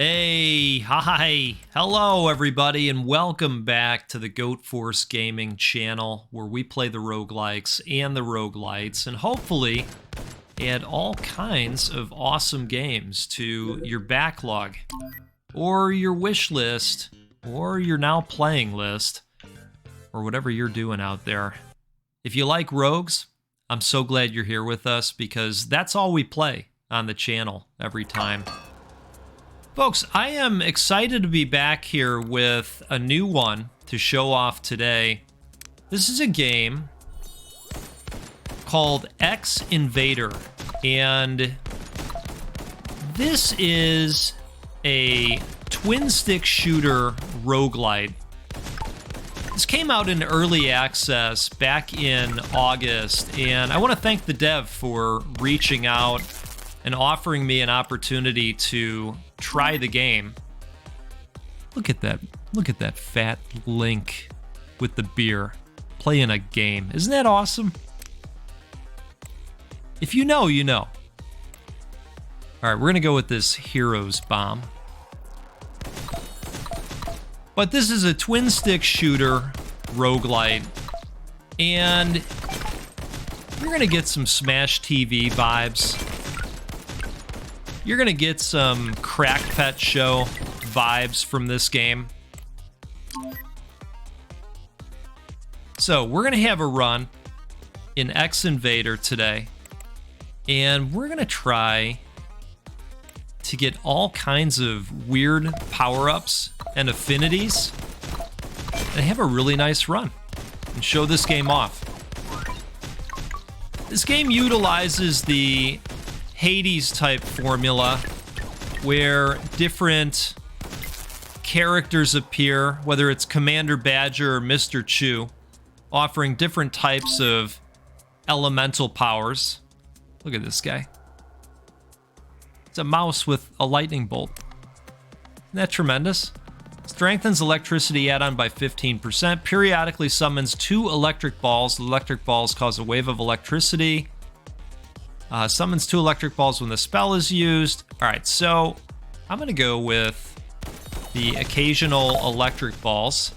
Hey, hi, hello everybody, and welcome back to the Goat Force Gaming channel, where we play the roguelikes and the roguelites, and hopefully add all kinds of awesome games to your backlog, or your wish list, or your now playing list, or whatever you're doing out there. If you like rogues, I'm so glad you're here with us, because that's all we play on the channel every time. Folks, I am excited to be back here with a new one to show off today. This is a game called X Invader, and this is a twin-stick shooter roguelite. This came out in early access back in August, and I want to thank the dev for reaching out and offering me an opportunity to try the game. Look at that fat Link with the beer playing a game. Isn't that awesome? If you know, you know. All right, we're gonna go with this Hero's Bomb. But this is a twin stick shooter roguelite, and you're gonna get some Smash TV vibes. You're gonna get some Crack Pet Show vibes from this game. So we're gonna have a run in X Invader today, and we're gonna try to get all kinds of weird power-ups and affinities and have a really nice run and show this game off. This game utilizes the Hades type formula where different characters appear, whether it's Commander Badger or Mr. Chew, offering different types of elemental powers. Look at this guy. It's a mouse with a lightning bolt. Isn't that tremendous? Strengthens electricity add-on by 15%. Periodically summons 2 electric balls. The electric balls cause a wave of electricity. Summons 2 electric balls when the spell is used. All right, so I'm going to go with the occasional electric balls.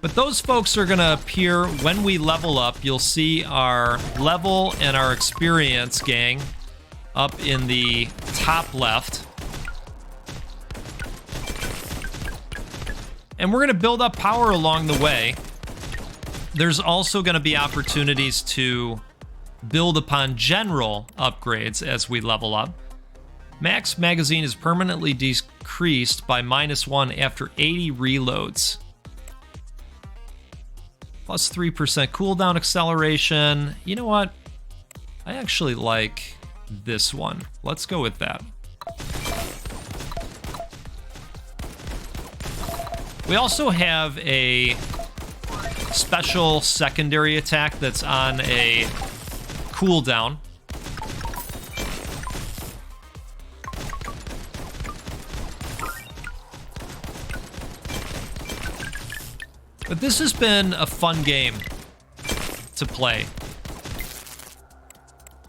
But those folks are going to appear when we level up. You'll see our level and our experience gang up in the top left. And we're going to build up power along the way. There's also going to be opportunities to build upon general upgrades as we level up. Max magazine is permanently decreased by -1 after 80 reloads. Plus 3% cooldown acceleration. You know what? I actually like this one. Let's go with that. We also have a special secondary attack that's on a cooldown. But this has been a fun game to play.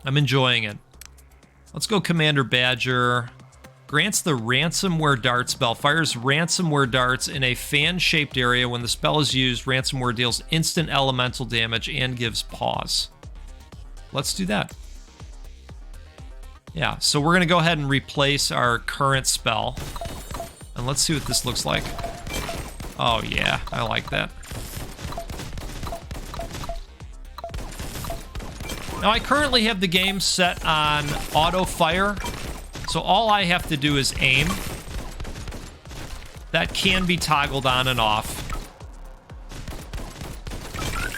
I'm enjoying it. Let's go Commander Badger. Grants the ransomware dart spell. Fires ransomware darts in a fan-shaped area. When the spell is used, ransomware deals instant elemental damage and gives pause. Let's do that. Yeah, so we're going to go ahead and replace our current spell. And let's see what this looks like. Oh yeah, I like that. Now I currently have the game set on auto fire. So all I have to do is aim. That can be toggled on and off.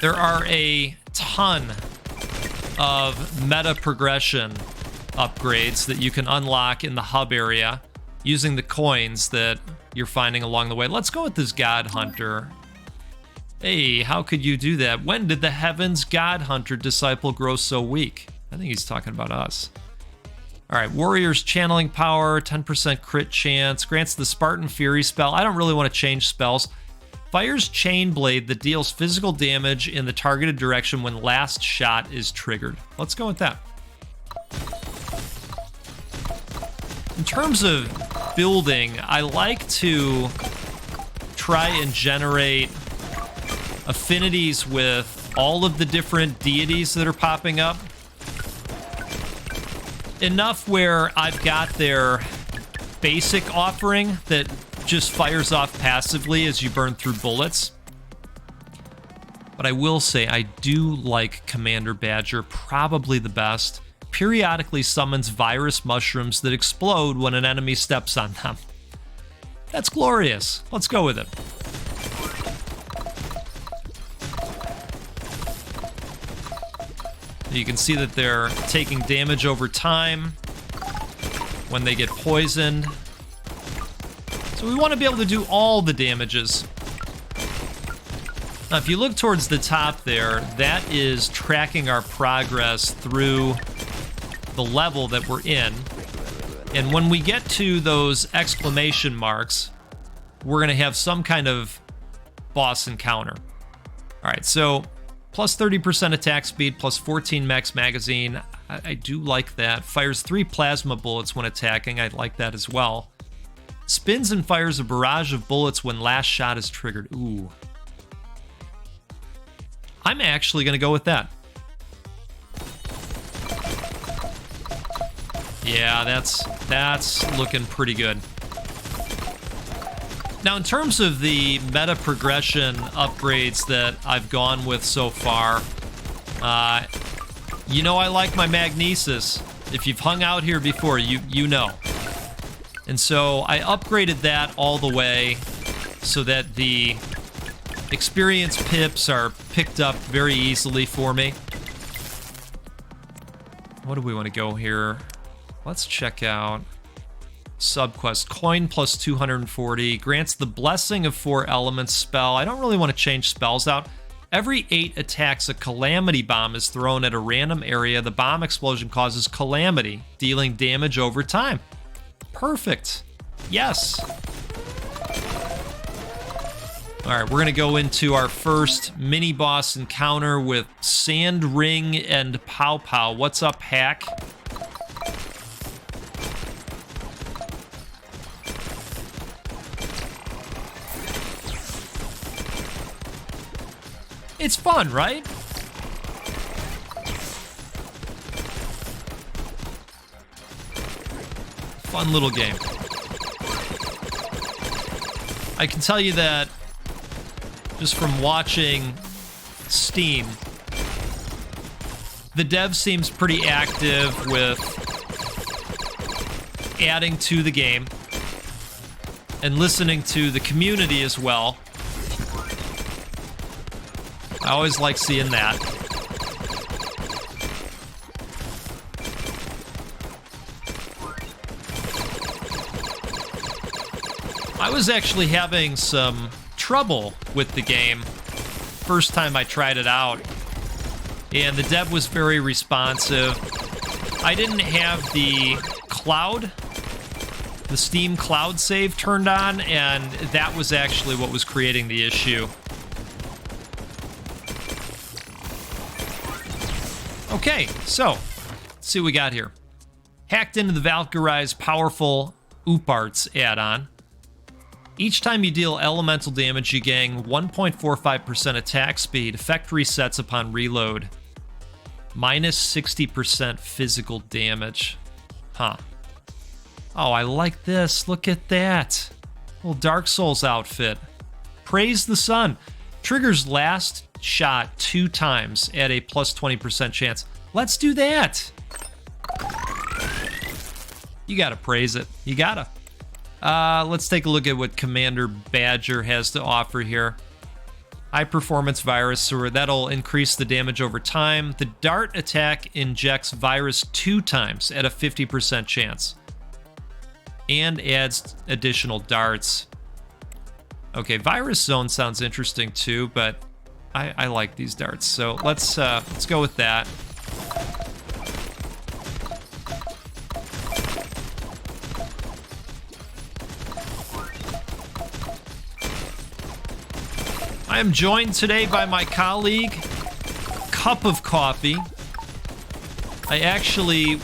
There are a ton of meta progression upgrades that you can unlock in the hub area using the coins that you're finding along the way. Let's go with this God Hunter. Hey, how could you do that? When did the Heavens God Hunter disciple grow so weak? I think he's talking about us. All right, Warrior's Channeling Power, 10% crit chance, grants the Spartan Fury spell. I don't really want to change spells. Fires chain blade that deals physical damage in the targeted direction when last shot is triggered. Let's go with that. In terms of building, I like to try and generate affinities with all of the different deities that are popping up. Enough where I've got their basic offering that just fires off passively as you burn through bullets. But I will say I do like Commander Badger probably the best. Periodically summons virus mushrooms that explode when an enemy steps on them. That's glorious. Let's go with it. You can see that they're taking damage over time when they get poisoned. So we want to be able to do all the damages. Now, if you look towards the top there, that is tracking our progress through the level that we're in. And when we get to those exclamation marks, we're going to have some kind of boss encounter. All right, so plus 30% attack speed, plus 14 max magazine. I do like that. Fires 3 plasma bullets when attacking. I like that as well. Spins and fires a barrage of bullets when last shot is triggered. Ooh. I'm actually going to go with that. Yeah, that's looking pretty good. Now, in terms of the meta progression upgrades that I've gone with so far, you know I like my Magnesis. If you've hung out here before, you know. And so I upgraded that all the way so that the experience pips are picked up very easily for me. What do we want to go here? Let's check out subquest. Coin plus 240. Grants the blessing of 4 elements spell. I don't really want to change spells out. Every 8 attacks, a calamity bomb is thrown at a random area. The bomb explosion causes calamity, dealing damage over time. Perfect. Yes. All right, we're going to go into our first mini-boss encounter with Sand Ring and Pow Pow. What's up, Hack? It's fun, right? Fun little game. I can tell you that just from watching Steam, the dev seems pretty active with adding to the game and listening to the community as well. I always like seeing that. I was actually having some trouble with the game first time I tried it out, and the dev was very responsive. I didn't have the cloud, the Steam cloud save turned on, and that was actually what was creating the issue. Okay, so let's see what we got here. Hacked into the Valkyrie's powerful Ooparts add-on. Each time you deal elemental damage, you gain 1.45% attack speed. Effect resets upon reload. Minus 60% physical damage. Huh. Oh, I like this. Look at that. Little Dark Souls outfit. Praise the sun. Triggers last shot 2 times at a plus 20% chance. Let's do that. You gotta praise it. You gotta. Let's take a look at what Commander Badger has to offer here. High performance virus, so that'll increase the damage over time. The dart attack injects virus 2 times at a 50% chance. And adds additional darts. Okay, virus zone sounds interesting too, but I like these darts. So let's go with that. I am joined today by my colleague, Cup of Coffee. I actually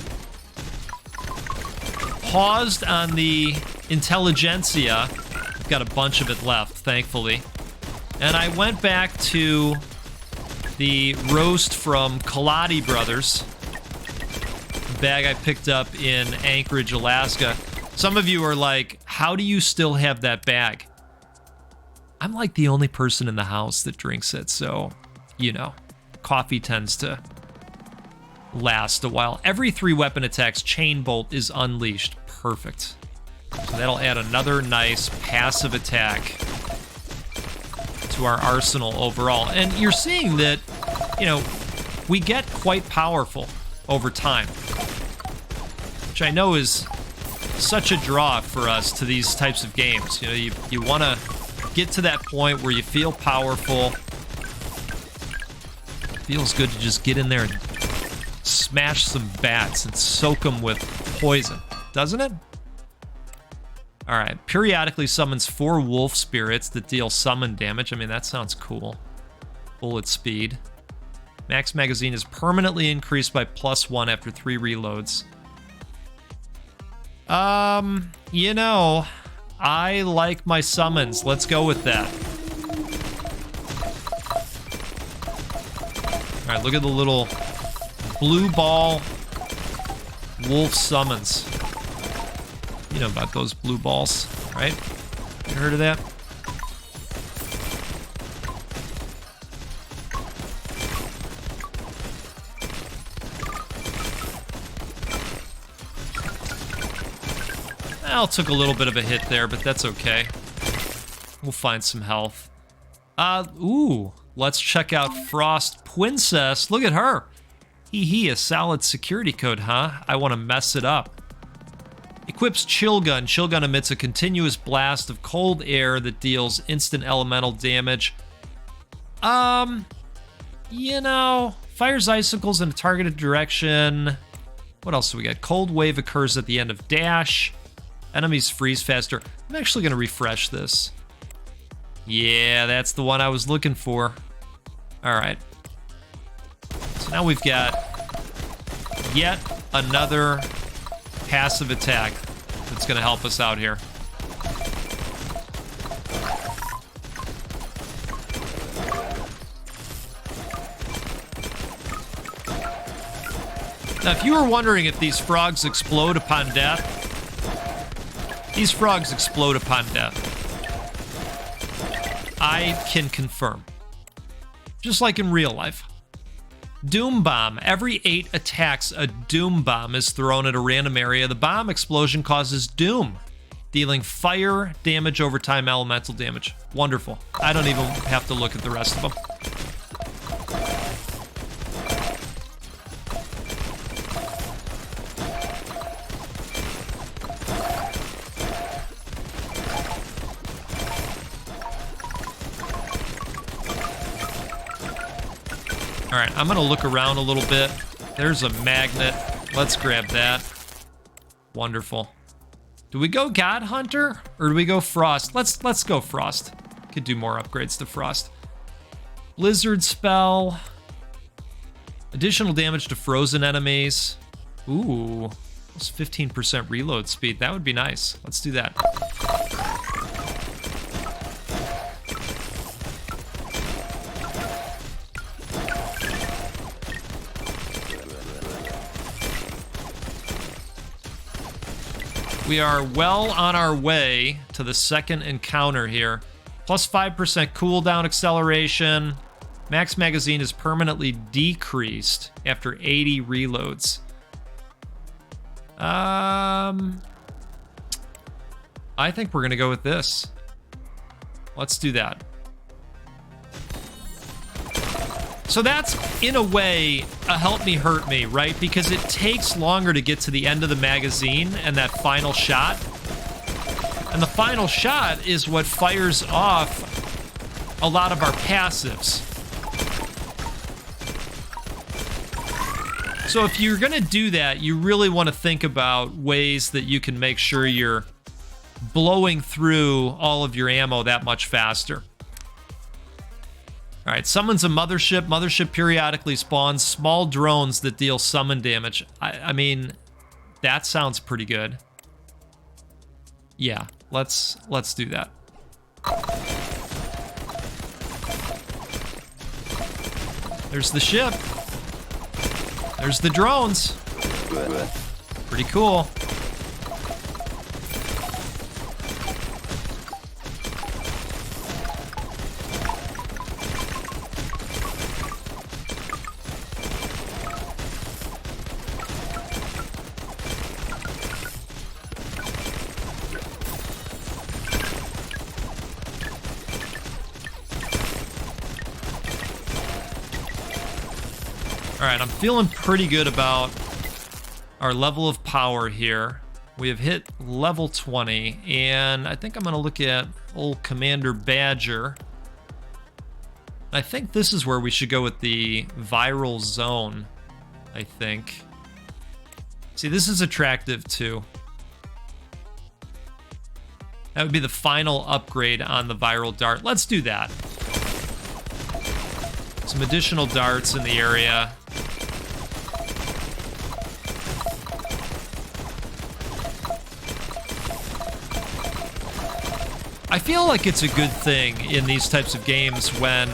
paused on the Intelligentsia. I've got a bunch of it left, thankfully. And I went back to the roast from Kaladi Brothers, a bag I picked up in Anchorage, Alaska. Some of you are like, how do you still have that bag? I'm like the only person in the house that drinks it, so, you know, coffee tends to last a while. Every 3 weapon attacks, Chain Bolt is unleashed. Perfect. So that'll add another nice passive attack to our arsenal overall. And you're seeing that, you know, we get quite powerful over time, which I know is such a draw for us to these types of games. You know, you want to get to that point where you feel powerful. Feels good to just get in there and smash some bats and soak them with poison, doesn't it? All right, periodically summons 4 wolf spirits that deal summon damage. I mean, that sounds cool. Bullet speed. Max magazine is permanently increased by +1 after 3 reloads. You know, I like my summons. Let's go with that. All right, look at the little blue ball wolf summons. You know about those blue balls, right? You heard of that? Well, took a little bit of a hit there, but that's okay. We'll find some health. Ooh, let's check out Frost Princess. Look at her. Hee, a solid security code, huh? I want to mess it up. Equips Chill Gun. Chill Gun emits a continuous blast of cold air that deals instant elemental damage. You know, fires icicles in a targeted direction. What else do we got? Cold Wave occurs at the end of dash. Enemies freeze faster. I'm actually going to refresh this. Yeah, that's the one I was looking for. All right. So now we've got yet another passive attack that's going to help us out here. Now, if you were wondering if these frogs explode upon death, these frogs explode upon death. I can confirm. Just like in real life. Doom Bomb. Every 8 attacks, a Doom Bomb is thrown at a random area. The bomb explosion causes doom, dealing fire damage over time, elemental damage. Wonderful. I don't even have to look at the rest of them. All right, I'm gonna look around a little bit. There's a magnet. Let's grab that. Wonderful. Do we go God Hunter or do we go Frost? Let's go Frost. Could do more upgrades to Frost. Blizzard spell. Additional damage to frozen enemies. Ooh, that's 15% reload speed. That would be nice. Let's do that. We are well on our way to the second encounter here. Plus 5% cooldown acceleration. Max magazine is permanently decreased after 80 reloads. I think we're going to go with this. Let's do that. So that's, in a way, a help me hurt me, right? Because it takes longer to get to the end of the magazine and that final shot. And the final shot is what fires off a lot of our passives. So if you're going to do that, you really want to think about ways that you can make sure you're blowing through all of your ammo that much faster. All right, summons a mothership. Mothership periodically spawns small drones that deal summon damage. I mean, that sounds pretty good. Yeah, let's do that. There's the ship. There's the drones. Pretty cool. All right, I'm feeling pretty good about our level of power here. We have hit level 20, and I think I'm going to look at old Commander Badger. I think this is where we should go with the viral zone, I think. See, this is attractive too. That would be the final upgrade on the viral dart. Let's do that. Some additional darts in the area. I feel like it's a good thing in these types of games when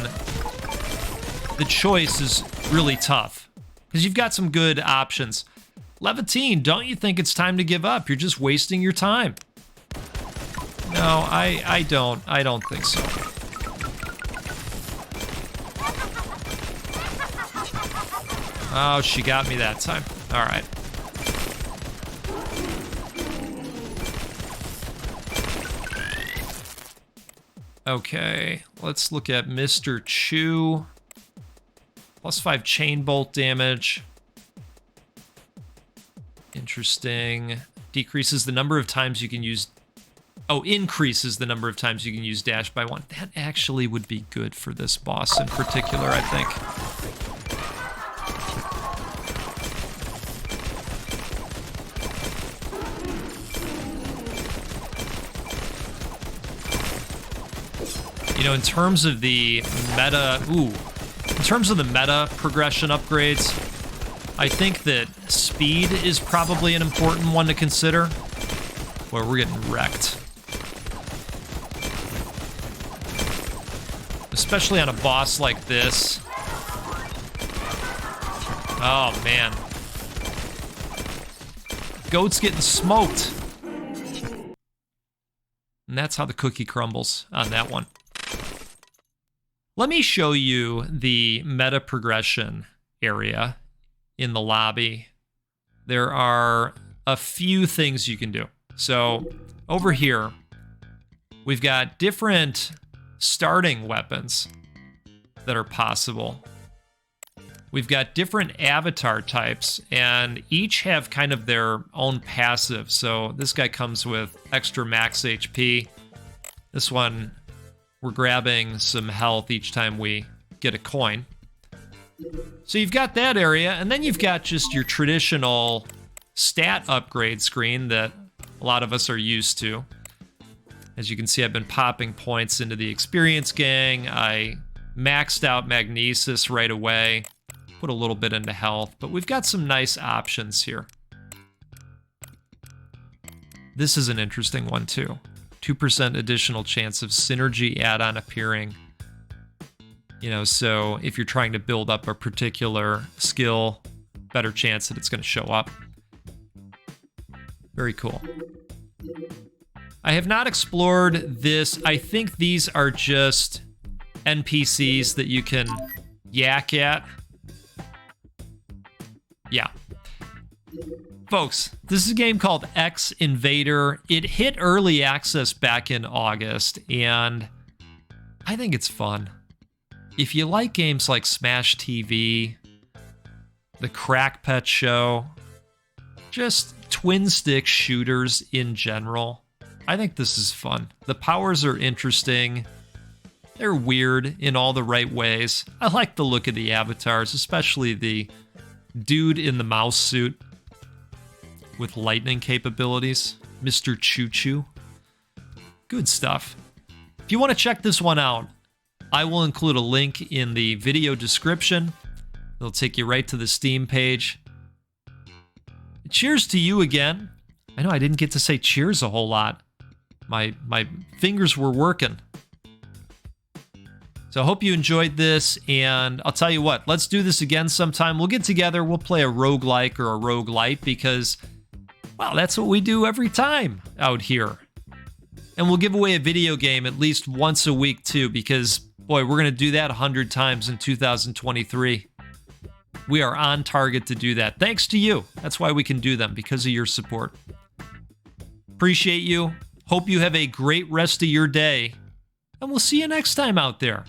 the choice is really tough, because you've got some good options. Levantine, don't you think it's time to give up? You're just wasting your time. No, I don't think so. Oh, she got me that time. All right. Okay, let's look at Mr. Chew. +5 chain bolt damage. Interesting. Decreases the number of times you can use... Oh, increases the number of times you can use dash by 1. That actually would be good for this boss in particular, I think. You know, in terms of the meta... Ooh. In terms of the meta progression upgrades, I think that speed is probably an important one to consider. Well, we're getting wrecked. Especially on a boss like this. Oh, man. Goat's getting smoked. And that's how the cookie crumbles on that one. Let me show you the meta progression area in the lobby. There are a few things you can do. So over here, we've got different starting weapons that are possible. We've got different avatar types, and each have kind of their own passive. So this guy comes with extra max HP. This one, we're grabbing some health each time we get a coin. So you've got that area, and then you've got just your traditional stat upgrade screen that a lot of us are used to. As you can see, I've been popping points into the experience gang. I maxed out Magnesis right away, put a little bit into health, but we've got some nice options here. This is an interesting one too. 2% additional chance of synergy add-on appearing. You know, so if you're trying to build up a particular skill, better chance that it's going to show up. Very cool. I have not explored this. I think these are just NPCs that you can yak at. Yeah. Folks, this is a game called X Invader. It hit early access back in August, and I think it's fun. If you like games like Smash TV, the Crack Pet Show, just twin stick shooters in general, I think this is fun. The powers are interesting. They're weird in all the right ways. I like the look of the avatars, especially the dude in the mouse suit with lightning capabilities, Mr. Choo Choo. Good stuff. If you want to check this one out, I will include a link in the video description. It'll take you right to the Steam page. Cheers to you again. I know I didn't get to say cheers a whole lot. My fingers were working. So I hope you enjoyed this, and I'll tell you what, let's do this again sometime. We'll get together, we'll play a roguelike or a roguelite because, well, that's what we do every time out here. And we'll give away a video game at least once a week too, because, boy, we're going to do that 100 times in 2023. We are on target to do that. Thanks to you. That's why we can do them, because of your support. Appreciate you. Hope you have a great rest of your day. And we'll see you next time out there.